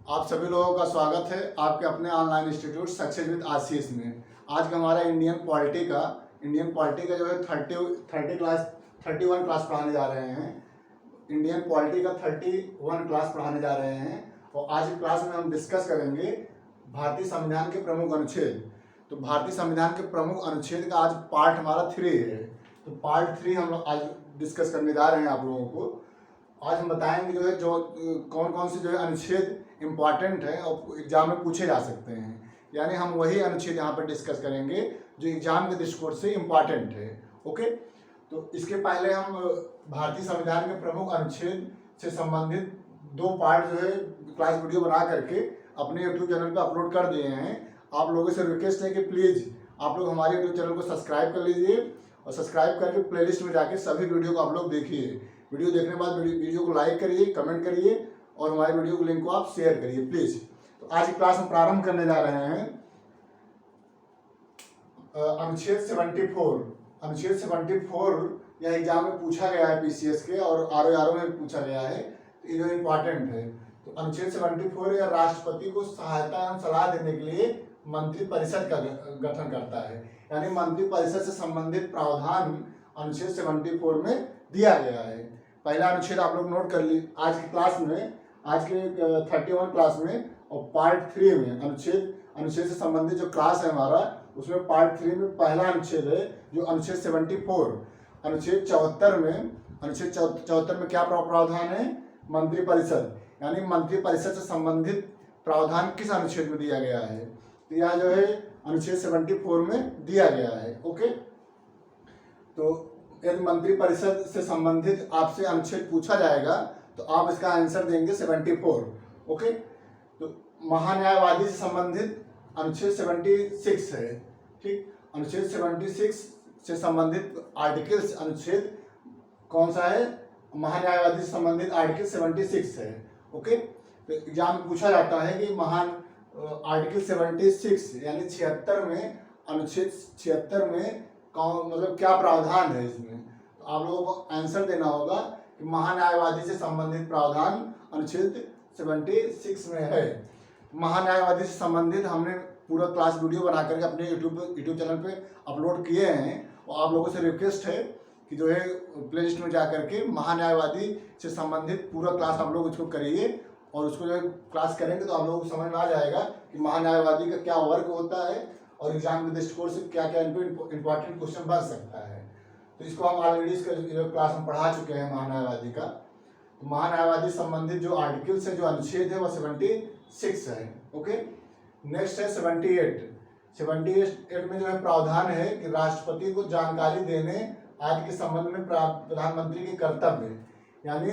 आप सभी लोगों का स्वागत है आपके अपने ऑनलाइन इंस्टीट्यूट सक्सेस विद आशीष में। आज का हमारा इंडियन पॉलिटी का जो है 31 क्लास पढ़ाने जा रहे हैं। इंडियन पॉलिटी का 31 क्लास पढ़ाने जा रहे हैं और आज की क्लास में हम डिस्कस करेंगे भारतीय संविधान के प्रमुख अनुच्छेद। तो भारतीय संविधान के प्रमुख अनुच्छेद का आज पार्ट हमारा 3 है। तो पार्ट 3 हम लोग आज डिस्कस करने जा रहे हैं आप लोगों को। आज हम बताएंगे जो कौन कौन से जो है अनुच्छेद इम्पॉर्टेंट है और एग्जाम में पूछे जा सकते हैं। यानी हम वही अनुच्छेद यहाँ पर डिस्कस करेंगे जो एग्जाम के दृष्टिकोण से इम्पॉर्टेंट है। ओके, तो इसके पहले हम भारतीय संविधान के प्रमुख अनुच्छेद से संबंधित 2 पार्ट जो है क्लास वीडियो बना करके अपने यूट्यूब चैनल पर अपलोड कर दिए हैं। आप लोगों से रिक्वेस्ट है कि प्लीज़ आप लोग हमारे यूट्यूब चैनल को सब्सक्राइब कर लीजिए और सब्सक्राइब करके प्लेलिस्ट में जाके सभी वीडियो को आप लोग देखिए। वीडियो देखने के बाद वीडियो को लाइक करिए, कमेंट करिए और हमारे वीडियो को लिंक को आप शेयर करिए प्लीज़। तो आज की क्लास हम प्रारंभ करने जा रहे हैं अनुच्छेद 74। अनुच्छेद 74 यह एग्जाम में पूछा गया है पीसीएस के और आरओ में पूछा गया है, तो ये जो इम्पॉर्टेंट है। तो अनुच्छेद 74 या राष्ट्रपति को सहायता एवं सलाह देने के लिए मंत्रिपरिषद का गठन करता है। यानी मंत्रिपरिषद से संबंधित प्रावधान अनुच्छेद 74 में दिया गया है। पहला अनुच्छेद आप लोग नोट कर ली आज की क्लास में, आज के 31 क्लास में, और पार्ट 3 में अनुच्छेद से संबंधित जो क्लास है हमारा उसमें पार्ट 3 में पहला अनुच्छेद है जो अनुच्छेद 74। अनुच्छेद 74 में क्या प्रावधान है? मंत्रिपरिषद। यानी मंत्रिपरिषद से संबंधित प्रावधान किस अनुच्छेद में दिया गया है? तो यह जो है अनुच्छेद 74 में दिया गया है। ओके, तो यदि मंत्रिपरिषद से संबंधित आपसे अनुच्छेद पूछा जाएगा तो आप इसका आंसर देंगे 74। ओके, तो महान्यायवादी से संबंधित अनुच्छेद 76 है। ठीक, अनुच्छेद 76 से संबंधित आर्टिकल्स अनुच्छेद कौन सा है? महान्यायवादी से संबंधित आर्टिकल 76 है। ओके, तो एग्जाम में पूछा जाता है कि आर्टिकल 76 यानी 76 में, अनुच्छेद 76 में कौन मतलब क्या प्रावधान है इसमें? तो आप लोगों को आंसर देना होगा कि महान्यायवादी से संबंधित प्रावधान अनुच्छेद 76 में है। महान्यायवादी से संबंधित हमने पूरा क्लास वीडियो बना करके अपने यूट्यूब चैनल पे अपलोड किए हैं और आप लोगों से रिक्वेस्ट है कि जो है प्लेलिस्ट में जा करके महान्यायवादी से संबंधित पूरा क्लास आप लोग उसको करिए और उसको जो है क्लास करेंगे तो आप लोगों को समझ में आ जाएगा कि महान्यायवादी का क्या वर्क होता है और एग्जाम के दृष्टिकोण से क्या क्या इंपॉर्टेंट क्वेश्चन बन सकता है। तो इसको हम ऑलरेडी इसका जो क्लास हम पढ़ा चुके हैं महान्यायवादी का। तो महान्यायवादी संबंधित जो आर्टिकल्स है, जो अनुच्छेद है, वह 76 है। ओके, नेक्स्ट है 78 में जो है प्रावधान है कि राष्ट्रपति को जानकारी देने आदि के संबंध में प्रधानमंत्री के कर्तव्य, यानी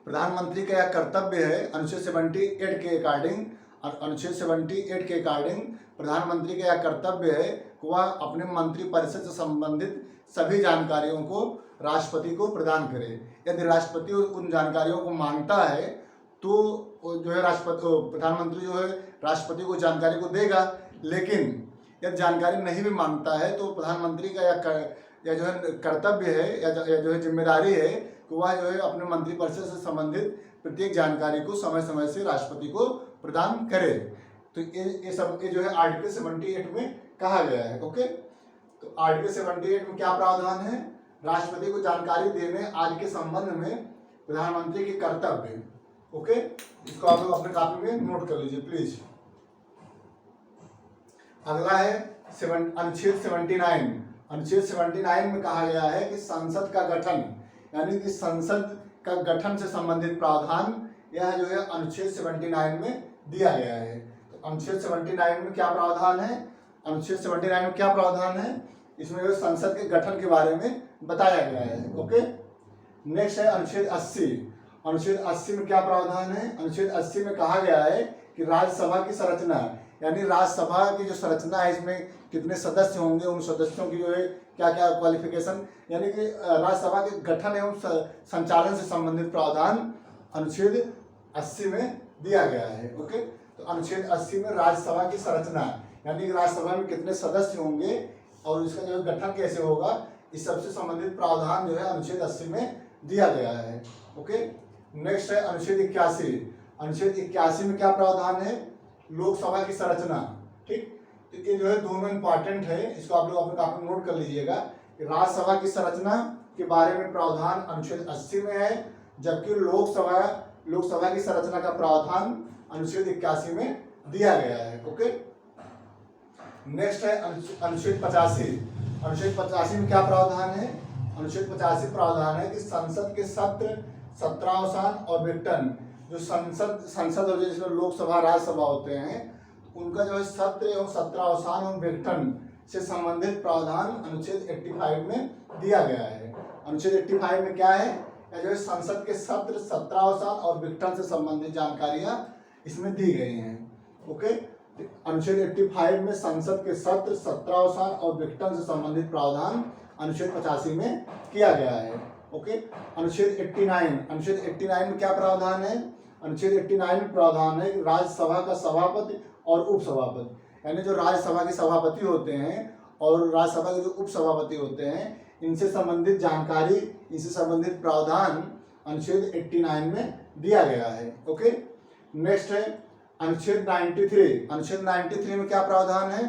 प्रधानमंत्री का यह कर्तव्य है अनुच्छेद 78 के अकॉर्डिंग। अनुच्छेद 78 के अकॉर्डिंग प्रधानमंत्री का यह कर्तव्य है कि वह अपने मंत्रिपरिषद से संबंधित सभी जानकारियों को राष्ट्रपति को प्रदान करे। यदि राष्ट्रपति उन जानकारियों को मांगता है तो जो है प्रधानमंत्री जो है राष्ट्रपति को जानकारी को देगा, लेकिन यदि जानकारी नहीं भी मांगता है तो प्रधानमंत्री का यह जो है कर्तव्य है या जो है जिम्मेदारी है कि वह जो है अपने मंत्रिपरिषद से संबंधित प्रत्येक जानकारी को समय समय से राष्ट्रपति को प्रदान करे। तो ये जो है आर्टिकल 78 में कहा गया है। ओके, तो आर्टिकल 78 में क्या प्रावधान है? राष्ट्रपति को जानकारी देने आदि के संबंध में प्रधानमंत्री के कर्तव्य। ओके, इसको आप लोग अपने कॉपी में नोट कर लीजिए प्लीज। अगला है अनुच्छेद 79। अनुच्छेद 79 में कहा गया है कि संसद का गठन, यानी कि संसद का गठन से संबंधित प्रावधान यह जो है अनुच्छेद 79 में दिया गया है। तो अनुच्छेद 79 में क्या प्रावधान है? अनुच्छेद 79 में क्या प्रावधान है? इसमें जो संसद के गठन के बारे में बताया गया है। ओके, नेक्स्ट है अनुच्छेद 80। अनुच्छेद 80 में क्या प्रावधान है? अनुच्छेद 80 में कहा गया है कि राज्यसभा की संरचना, यानी राज्यसभा की जो संरचना है इसमें कितने सदस्य होंगे, उन सदस्यों की जो है क्या क्या क्वालिफिकेशन, यानी कि राज्यसभा के गठन एवं संचालन से संबंधित प्रावधान अनुच्छेद 80 में दिया गया है। ओके, तो अनुच्छेद 80 में राज्यसभा की संरचना, यानी कि राज्यसभा में कितने सदस्य होंगे और इसका जो गठन कैसे होगा, इस सबसे संबंधित प्रावधान जो है अनुच्छेद 80 में दिया गया है। ओके, नेक्स्ट है अनुच्छेद 81। अनुच्छेद 81 में क्या प्रावधान है, लोकसभा की संरचना। ठीक, तो ये जो है दोनों इंपॉर्टेंट है, इसको आप लोग अपने कापी में नोट कर लीजिएगा कि राज्यसभा की संरचना के बारे में प्रावधान अनुच्छेद 80 में है, जबकि लोकसभा की संरचना का प्रावधान अनुच्छेद 81 में दिया गया है। ओके, नेक्स्ट है अनुच्छेद 85। अनुच्छेद 85 में क्या प्रावधान है, अनुच्छेद 85 प्रावधान है कि संसद के सत्र, सत्रावसान और विघटन, जो संसद और जिसमें लोकसभा राज्यसभा होते हैं, उनका जो है सत्र एवं सत्रावसान और विघटन से संबंधित प्रावधान अनुच्छेद 85 में दिया गया है। अनुच्छेद 85 में क्या है, जो है संसद के सत्र, सत्रावसान और विघटन से संबंधित जानकारियां इसमें दी गई हैं। ओके, अनुच्छेद 85 में संसद के सत्र, सत्रावसान और विघटन से संबंधित प्रावधान अनुच्छेद 85 में किया गया है। ओके, अनुच्छेद 89 में क्या प्रावधान है, अनुच्छेद 89 में प्रावधान है कि राज्यसभा का सभापति और उपसभापति, यानी जो राज्यसभा के सभापति होते हैं और राज्यसभा के जो उपसभापति होते हैं, इनसे संबंधित जानकारी, इनसे संबंधित प्रावधान अनुच्छेद 89 में दिया गया है। ओके, नेक्स्ट है अनुच्छेद 93। अनुच्छेद 93 में क्या प्रावधान है,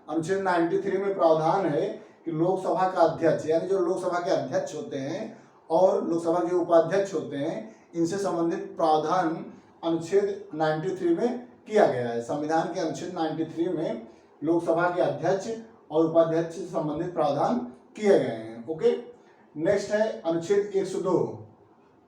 अनुच्छेद 93 में प्रावधान है कि लोकसभा का अध्यक्ष, यानी जो लोकसभा के अध्यक्ष होते हैं और लोकसभा के उपाध्यक्ष होते हैं, इनसे संबंधित प्रावधान अनुच्छेद 93 में किया गया है। संविधान के अनुच्छेद 93 में लोकसभा के अध्यक्ष और उपाध्यक्ष से संबंधित प्रावधान किए गए हैं। ओके, नेक्स्ट है अनुच्छेद 102।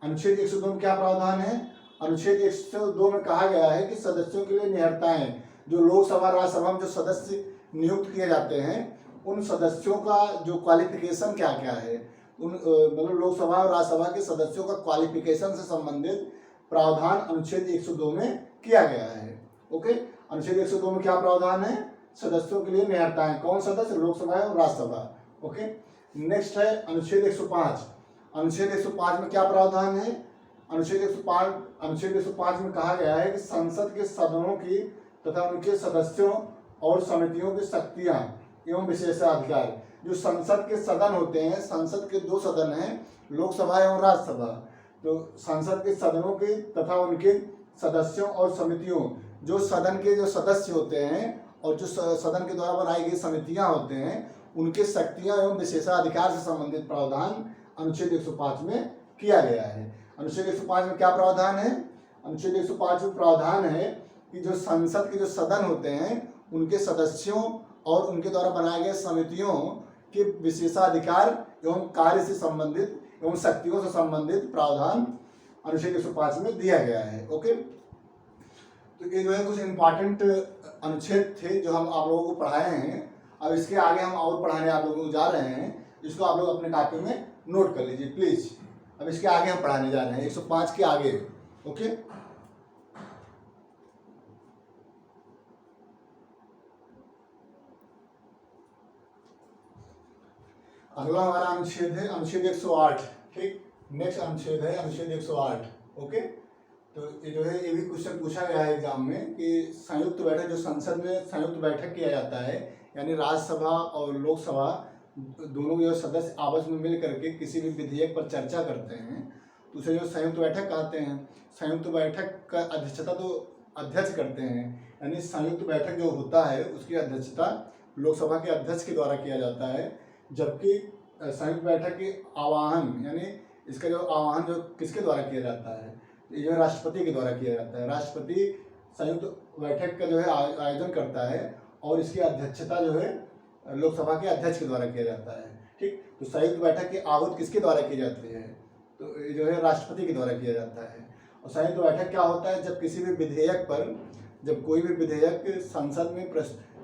अनुच्छेद 102 में क्या प्रावधान है, अनुच्छेद 102 में कहा गया है कि सदस्यों के लिए निहर्ताएं, जो लोकसभा राज्यसभा में जो सदस्य नियुक्त किए जाते हैं, उन सदस्यों का जो क्वालिफिकेशन क्या क्या है, उन मतलब लोकसभा और राज्यसभा के सदस्यों का क्वालिफिकेशन से संबंधित प्रावधान अनुच्छेद 102 में किया गया है। ओके, अनुच्छेद 102 में क्या प्रावधान है, सदस्यों के लिए निहर्ताएं, कौन सदस्य, लोकसभा और राज्यसभा। ओके, नेक्स्ट है अनुच्छेद 105। अनुच्छेद 105 में क्या प्रावधान है, अनुच्छेद 105 में कहा गया है कि संसद के सदनों की तथा उनके सदस्यों और समितियों की शक्तियां एवं विशेषाधिकार, जो संसद के सदन होते हैं, संसद के दो सदन हैं, लोकसभा एवं राज्यसभा, तो संसद के सदनों के तथा उनके सदस्यों और समितियों, जो सदन के जो सदस्य होते हैं और जो सदन के द्वारा बनाई गई समितियां होते हैं, उनके शक्तियां एवं विशेषाधिकार से संबंधित प्रावधान अनुच्छेद 105 में किया गया है। अनुच्छेद 105 में क्या प्रावधान है, अनुच्छेद 105 में प्रावधान है कि जो संसद के जो सदन होते हैं, उनके सदस्यों और उनके द्वारा बनाए गए समितियों के विशेषाधिकार एवं कार्य से संबंधित एवं शक्तियों से संबंधित प्रावधान अनुच्छेद 105 में दिया गया है। ओके, तो ये जो है कुछ इम्पॉर्टेंट अनुच्छेद थे जो हम आप लोगों को पढ़ाए हैं। अब इसके आगे हम और पढ़ाने आप लोगों को जा रहे हैं, जिसको आप लोग अपने कॉपी में नोट कर लीजिए प्लीज। अब इसके आगे हम पढ़ाने जा रहे हैं 105 के आगे। ओके, अगला हमारा अनुच्छेद है अनुच्छेद 108। ठीक, नेक्स्ट अनुच्छेद है अनुच्छेद 108। ओके, तो ये जो है ये भी क्वेश्चन पूछा गया है एग्जाम में कि संयुक्त बैठक, जो संसद में संयुक्त बैठक किया जाता है, यानी राज्यसभा और लोकसभा दोनों जो सदस्य आपस में मिल करके किसी भी विधेयक पर चर्चा करते हैं, तो उसे जो संयुक्त बैठक कहते हैं। संयुक्त बैठक का अध्यक्षता तो अध्यक्ष करते हैं, यानी संयुक्त बैठक जो होता है उसकी अध्यक्षता लोकसभा के अध्यक्ष के द्वारा किया जाता है, जबकि संयुक्त बैठक की आह्वान, यानी इसका जो आह्वान जो किसके द्वारा किया जाता है, ये जो राष्ट्रपति के द्वारा किया जाता है। राष्ट्रपति संयुक्त बैठक का जो है आयोजन करता है और इसकी अध्यक्षता जो है लोकसभा के अध्यक्ष के द्वारा किया जाता है। ठीक, तो संयुक्त बैठक की आहूत किसके द्वारा की जाती है, तो ये जो है राष्ट्रपति के द्वारा किया जाता है। और संयुक्त बैठक क्या होता है, जब किसी भी विधेयक पर, जब कोई भी विधेयक संसद में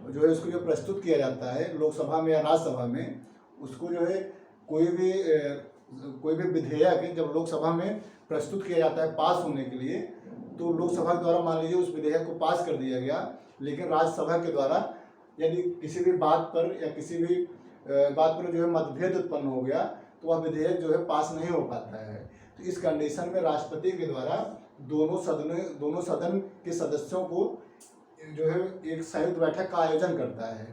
जो है उसको जो प्रस्तुत किया जाता है लोकसभा में या राज्यसभा में, उसको जो है कोई भी विधेयक जब लोकसभा में प्रस्तुत किया जाता है पास होने के लिए, तो लोकसभा के द्वारा मान लीजिए उस विधेयक को पास कर दिया गया, लेकिन राज्यसभा के द्वारा यदि किसी भी बात पर या किसी भी बात पर जो है मतभेद उत्पन्न हो गया, तो वह विधेयक जो है पास नहीं हो पाता है। तो इस कंडीशन में राष्ट्रपति के द्वारा दोनों सदन के सदस्यों को जो है एक संयुक्त बैठक का आयोजन करता है।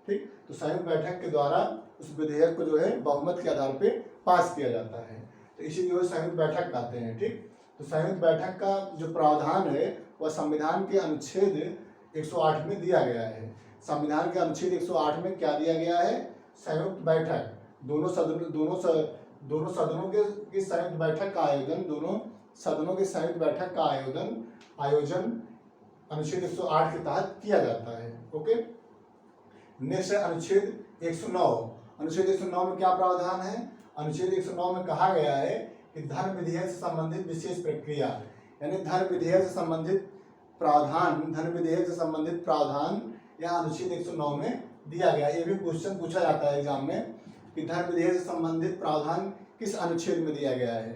ठीक, तो संयुक्त बैठक के द्वारा उस विधेयक को जो है बहुमत के आधार पे पास किया जाता है, तो इसी जो है संयुक्त बैठक कहते हैं। ठीक, तो संयुक्त बैठक का जो प्रावधान है वह संविधान के अनुच्छेद 108 में दिया गया है। संविधान के अनुच्छेद 108 में क्या दिया गया है? संयुक्त बैठक, दोनों सदनों की संयुक्त बैठक का आयोजन, दोनों सदनों की संयुक्त बैठक का आयोजन अनुच्छेद 108 के तहत किया जाता है। ओके, नेक्स्ट है अनुच्छेद 109। अनुच्छेद 109 में क्या प्रावधान है? अनुच्छेद 109 में कहा गया है कि धर्म विधेयक से संबंधित विशेष प्रक्रिया, यानी धर्म विधेयक से संबंधित प्रावधान यह अनुच्छेद 109 में दिया गया। ये भी क्वेश्चन पूछा जाता है एग्जाम में कि धर्म विधेयक से संबंधित प्रावधान किस अनुच्छेद में दिया गया है।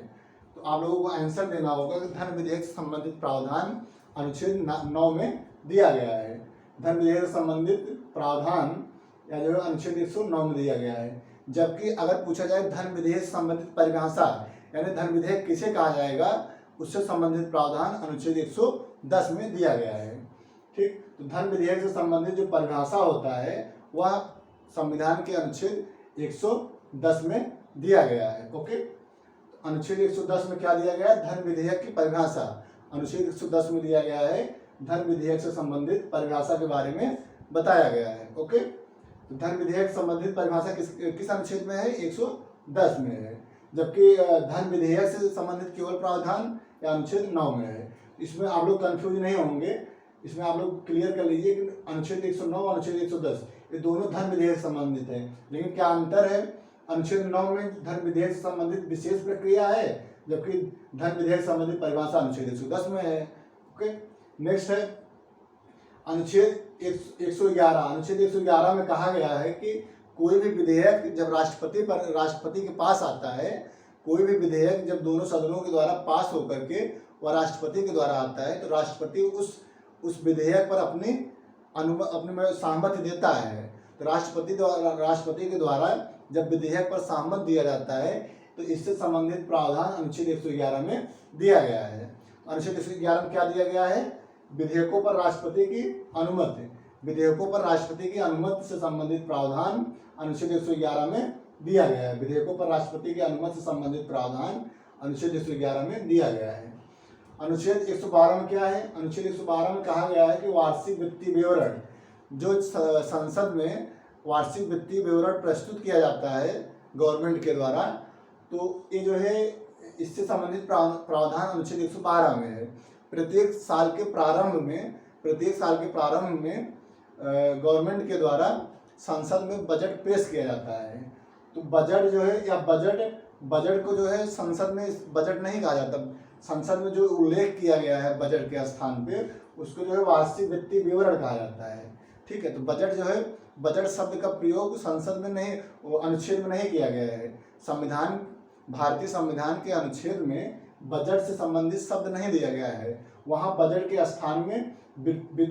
तो आप लोगों को आंसर देना होगा कि धर्म विधेयक से संबंधित प्रावधान अनुच्छेद 9 में दिया गया है। धर्म विधेयक से संबंधित प्रावधान या जो अनुच्छेद 109 में दिया गया है। जबकि अगर पूछा जाए धर्म विधेयक से संबंधित परिभाषा, यानी धर्म विधेयक किसे कहा जाएगा, उससे संबंधित प्रावधान अनुच्छेद 110 में दिया गया है। ठीक, तो धर्म विधेयक से संबंधित जो परिभाषा होता है वह संविधान के अनुच्छेद 110 में दिया गया है। ओके, अनुच्छेद 110 में क्या दिया गया है? धर्म विधेयक की परिभाषा अनुच्छेद 110 में दिया गया है। धर्म विधेयक से संबंधित परिभाषा के बारे में बताया गया है। ओके, तो धर्म विधेयक संबंधित परिभाषा किस अनुच्छेद में है? 110 में है। जबकि धर्म विधेयक से संबंधित केवल प्रावधान या अनुच्छेद 9 में है। इसमें आप लोग कंफ्यूज नहीं होंगे, इसमें आप लोग क्लियर कर लीजिए कि अनुच्छेद 109 और अनुच्छेद 110 ये दोनों धर्म विधेयक से संबंधित है। लेकिन क्या अंतर है? अनुच्छेद 9 में धर्म विधेयक से संबंधित विशेष प्रक्रिया है, जबकि धर्म विधेयक से संबंधित परिभाषा अनुच्छेद 110 में है। ओके, नेक्स्ट है अनुच्छेद 111। अनुच्छेद 111 में कहा गया है कि कोई भी विधेयक जब राष्ट्रपति के पास आता है, कोई भी विधेयक जब दोनों सदनों के द्वारा पास होकर के वह राष्ट्रपति के द्वारा आता है, तो राष्ट्रपति उस विधेयक पर अपनी सहमति देता है। तो राष्ट्रपति के द्वारा जब विधेयक पर सहमति दिया जाता है तो इससे संबंधित प्रावधान अनुच्छेद 111 में दिया गया है। अनुच्छेद 111 में क्या दिया गया है? विधेयकों पर राष्ट्रपति की अनुमति से संबंधित प्रावधान अनुच्छेद 111 में दिया गया है। विधेयकों पर राष्ट्रपति की अनुमति से संबंधित प्रावधान अनुच्छेद 111 में दिया गया है। अनुच्छेद 112 में क्या है? अनुच्छेद 112 में कहा गया है कि वार्षिक वित्तीय विवरण, जो संसद में वार्षिक वित्तीय विवरण प्रस्तुत किया जाता है गवर्नमेंट के द्वारा, तो ये जो है इससे संबंधित प्रावधान अनुच्छेद 112 में है। प्रत्येक साल के प्रारंभ में गवर्नमेंट के द्वारा संसद में बजट पेश किया जाता है। तो बजट जो है या बजट को जो है संसद में बजट नहीं कहा जाता। संसद में जो उल्लेख किया गया है बजट के स्थान पे उसको जो है वार्षिक वित्तीय विवरण कहा जाता है। ठीक है, तो बजट जो है, बजट शब्द का प्रयोग संसद में नहीं, अनुच्छेद में नहीं किया गया है। भारतीय संविधान के अनुच्छेद में बजट से संबंधित शब्द नहीं दिया गया है। वहाँ बजट के स्थान में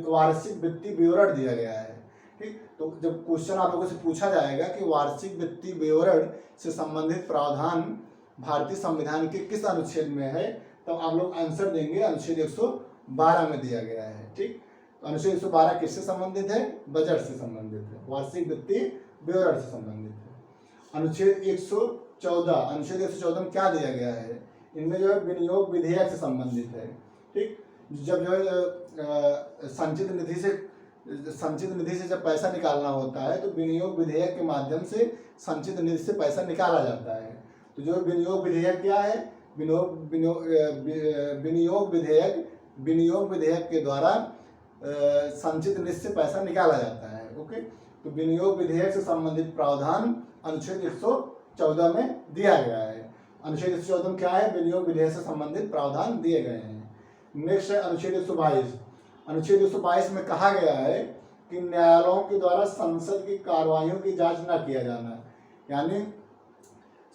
वार्षिक वित्तीय विवरण दिया गया है। ठीक, तो जब क्वेश्चन आप लोगों से पूछा जाएगा कि वार्षिक वित्तीय विवरण से संबंधित प्रावधान भारतीय संविधान के किस अनुच्छेद में है, तो आप लोग आंसर देंगे अनुच्छेद 112 में दिया गया है। ठीक, तो अनुच्छेद 112 किससे संबंधित है? बजट से संबंधित है, वार्षिक वित्तीय विवरण से संबंधित है। अनुच्छेद 114 में क्या दिया गया है? इनमें जो है विनियोग विधेयक से संबंधित है। ठीक, जब जो है संचित निधि से जब पैसा निकालना होता है तो विनियोग विधेयक के माध्यम से संचित निधि से पैसा निकाला जाता है। तो जो विनियोग विधेयक क्या है? विनियोग विधेयक के द्वारा संचित निधि से पैसा निकाला जाता है। ओके, तो विनियोग विधेयक से संबंधित प्रावधान अनुच्छेद 114 में दिया गया है। अनुच्छेद 114 में क्या है? विनियोग विधेयक से संबंधित प्रावधान दिए गए हैं। नेक्स्ट है अनुच्छेद 122। अनुच्छेद 122 में कहा गया है कि न्यायालयों के द्वारा संसद की कार्रवाइयों की जांच न किया जाना, यानी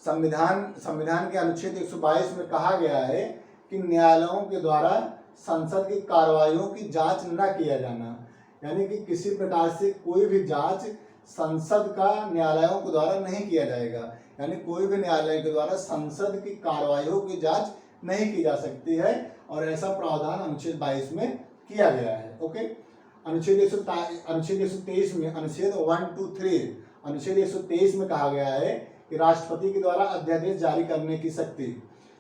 संविधान के अनुच्छेद 122 में कहा गया है कि न्यायालयों के द्वारा संसद की कार्रवाइयों की जांच न किया जाना, यानी कि किसी प्रकार से कोई भी जांच संसद का न्यायालयों के द्वारा नहीं किया जाएगा। यानी कोई भी न्यायालय के द्वारा संसद की कार्रवाइयों की जांच नहीं की जा सकती है, और ऐसा प्रावधान अनुच्छेद 22 में किया गया है। ओके, अनुच्छेद 123 में अनुच्छेद 123 में कहा गया है कि राष्ट्रपति के द्वारा अध्यादेश जारी करने की शक्ति,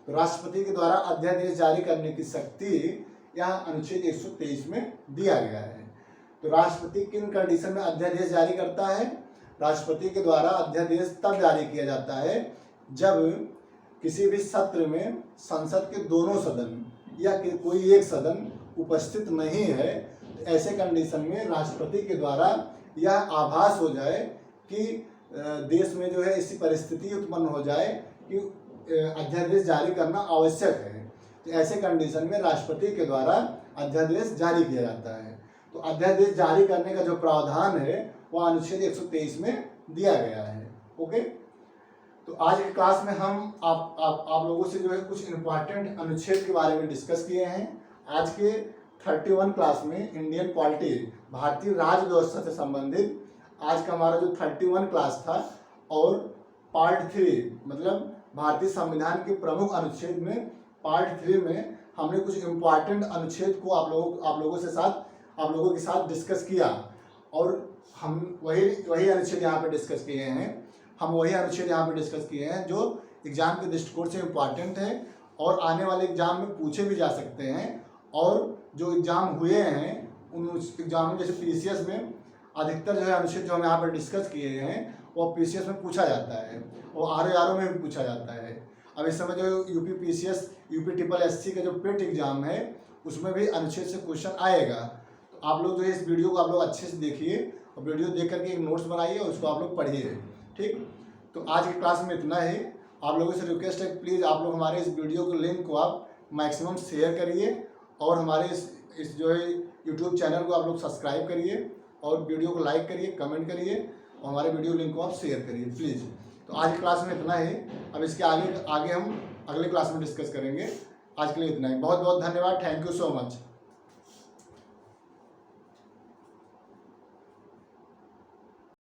तो राष्ट्रपति के द्वारा अध्यादेश जारी करने की शक्ति यह अनुच्छेद 123 में दिया गया है। तो राष्ट्रपति किन कंडीशन में अध्यादेश जारी करता है? राष्ट्रपति के द्वारा अध्यादेश तब जारी किया जाता है जब किसी भी सत्र में संसद के दोनों सदन या कोई एक सदन उपस्थित नहीं है। ऐसे कंडीशन में राष्ट्रपति के द्वारा यह आभास हो जाए कि देश में जो है ऐसी परिस्थिति उत्पन्न हो जाए कि अध्यादेश जारी करना आवश्यक है। तो ऐसे कंडीशन में राष्ट्रपति के द्वारा अध्यादेश जारी किया जाता है। तो अध्यादेश जारी करने का जो प्रावधान है वह अनुच्छेद 123 में दिया गया है। ओके, तो आज की क्लास में हम आप लोगों से जो है कुछ इम्पॉर्टेंट अनुच्छेद के बारे में डिस्कस किए हैं। आज के 31 क्लास में इंडियन पॉलिटी, भारतीय राज्य व्यवस्था से संबंधित आज का हमारा जो 31 क्लास था, और पार्ट 3 मतलब भारतीय संविधान के प्रमुख अनुच्छेद में पार्ट 3 में हमने कुछ इम्पॉर्टेंट अनुच्छेद को आप लोगों के साथ डिस्कस किया, और हम वही अनुच्छेद यहाँ पे डिस्कस किए हैं। हम वही अनुच्छेद यहाँ पे डिस्कस किए हैं जो एग्जाम के दृष्टिकोण से इम्पॉर्टेंट है और आने वाले एग्जाम में पूछे भी जा सकते हैं। और जो एग्जाम हुए हैं उन एग्जाम में, जैसे पीसीएस में अधिकतर जो है अनुच्छेद जो हम यहाँ पर डिस्कस किए हैं वो पीसीएस में पूछा जाता है और आरओ में भी पूछा जाता है। अब इस समय जो UP PCS, UP triple SC का जो पेट एग्जाम है उसमें भी अनुच्छेद से क्वेश्चन आएगा। तो आप लोग जो है इस वीडियो को आप लोग अच्छे से देखिए और वीडियो देख करके एक नोट्स बनाइए और उसको आप लोग पढ़िए। ठीक, तो आज की क्लास में इतना ही। आप लोगों से रिक्वेस्ट है प्लीज़ आप लोग हमारे इस वीडियो के लिंक को आप मैक्सिमम शेयर करिए और हमारे इस जो है यूट्यूब चैनल को आप लोग सब्सक्राइब करिए और वीडियो को लाइक करिए, कमेंट करिए और हमारे वीडियो लिंक को आप शेयर करिए प्लीज़। तो आज की क्लास में इतना ही। अब इसके आगे हम अगले क्लास में डिस्कस करेंगे। आज के लिए इतना ही। बहुत बहुत धन्यवाद। Thank you so much.